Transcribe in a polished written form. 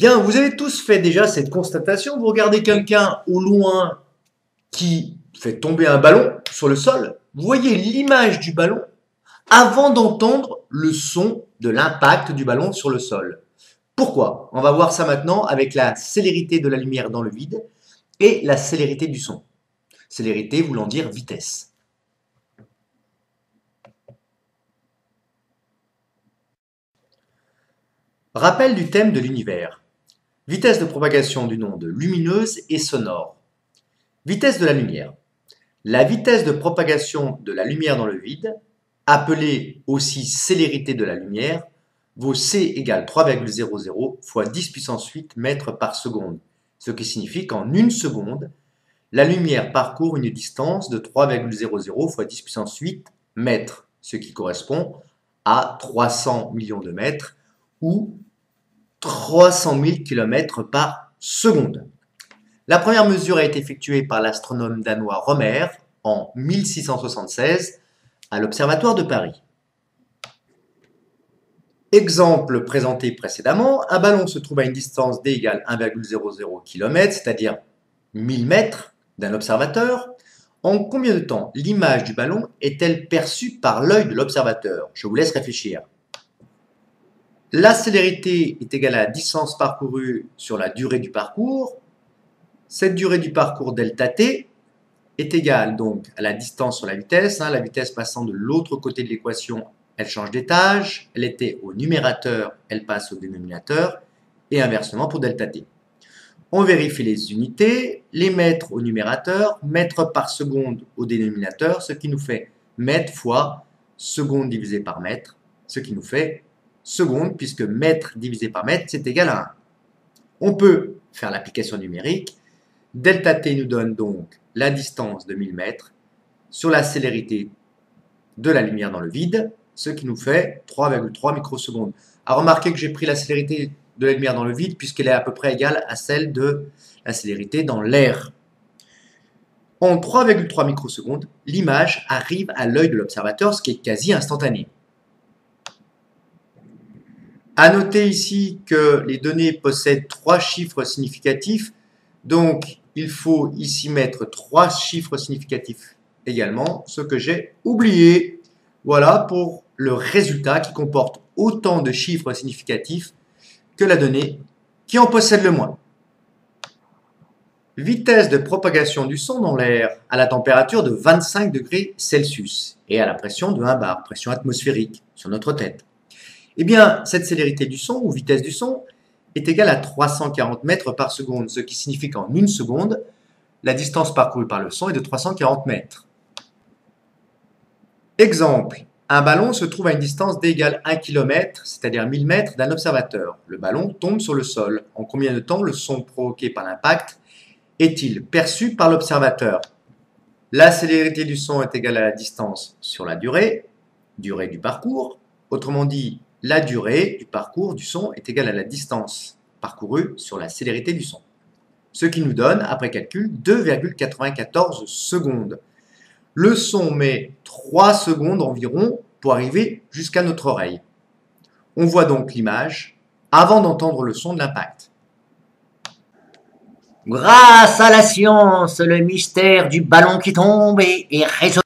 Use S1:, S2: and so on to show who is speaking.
S1: Bien, vous avez tous fait déjà cette constatation. Vous regardez quelqu'un au loin qui fait tomber un ballon sur le sol. Vous voyez l'image du ballon avant d'entendre le son de l'impact du ballon sur le sol. Pourquoi? On va voir ça maintenant avec la célérité de la lumière dans le vide et la célérité du son. Célérité voulant dire vitesse. Rappel du thème de l'univers. Vitesse de propagation d'une onde lumineuse et sonore. Vitesse de la lumière. La vitesse de propagation de la lumière dans le vide, appelée aussi célérité de la lumière, vaut c égale 3,00 fois 10 puissance 8 mètres par seconde, ce qui signifie qu'en une seconde, la lumière parcourt une distance de 3,00 fois 10 puissance 8 mètres, ce qui correspond à 300 millions de mètres ou 300 000 km par seconde. La première mesure a été effectuée par l'astronome danois Romer en 1676 à l'Observatoire de Paris. Exemple présenté précédemment, un ballon se trouve à une distance d égale 1,00 km, c'est-à-dire 1000 mètres d'un observateur. En combien de temps l'image du ballon est-elle perçue par l'œil de l'observateur? Je vous laisse réfléchir. La célérité est égale à la distance parcourue sur la durée du parcours. Cette durée du parcours delta t est égale donc à la distance sur la vitesse. La vitesse passant de l'autre côté de l'équation, elle change d'étage. Elle était au numérateur, elle passe au dénominateur. Et inversement pour delta t. On vérifie les unités, les mètres au numérateur, mètres par seconde au dénominateur, ce qui nous fait mètre fois seconde divisé par mètre, ce qui nous fait seconde, puisque mètre divisé par mètre, c'est égal à 1. On peut faire l'application numérique. Delta t nous donne donc la distance de 1000 mètres sur la célérité de la lumière dans le vide, ce qui nous fait 3,3 microsecondes. À remarquer que j'ai pris la célérité de la lumière dans le vide puisqu'elle est à peu près égale à celle de la célérité dans l'air. En 3,3 microsecondes, l'image arrive à l'œil de l'observateur, ce qui est quasi instantané. À noter ici que les données possèdent 3 chiffres significatifs, donc il faut ici mettre 3 chiffres significatifs également, ce que j'ai oublié. Voilà pour le résultat qui comporte autant de chiffres significatifs que la donnée qui en possède le moins. Vitesse de propagation du son dans l'air à la température de 25 degrés Celsius et à la pression de 1 bar, pression atmosphérique sur notre tête. Eh bien, cette célérité du son, ou vitesse du son, est égale à 340 mètres par seconde, ce qui signifie qu'en une seconde, la distance parcourue par le son est de 340 mètres. Exemple, un ballon se trouve à une distance d égale 1 km, c'est-à-dire 1000 mètres d'un observateur. Le ballon tombe sur le sol. En combien de temps le son provoqué par l'impact est-il perçu par l'observateur? La célérité du son est égale à la distance sur la durée du parcours. Autrement dit, la durée du parcours du son est égale à la distance parcourue sur la célérité du son. Ce qui nous donne, après calcul, 2,94 secondes. Le son met 3 secondes environ pour arriver jusqu'à notre oreille. On voit donc l'image avant d'entendre le son de l'impact.
S2: Grâce à la science, le mystère du ballon qui tombe est résolu.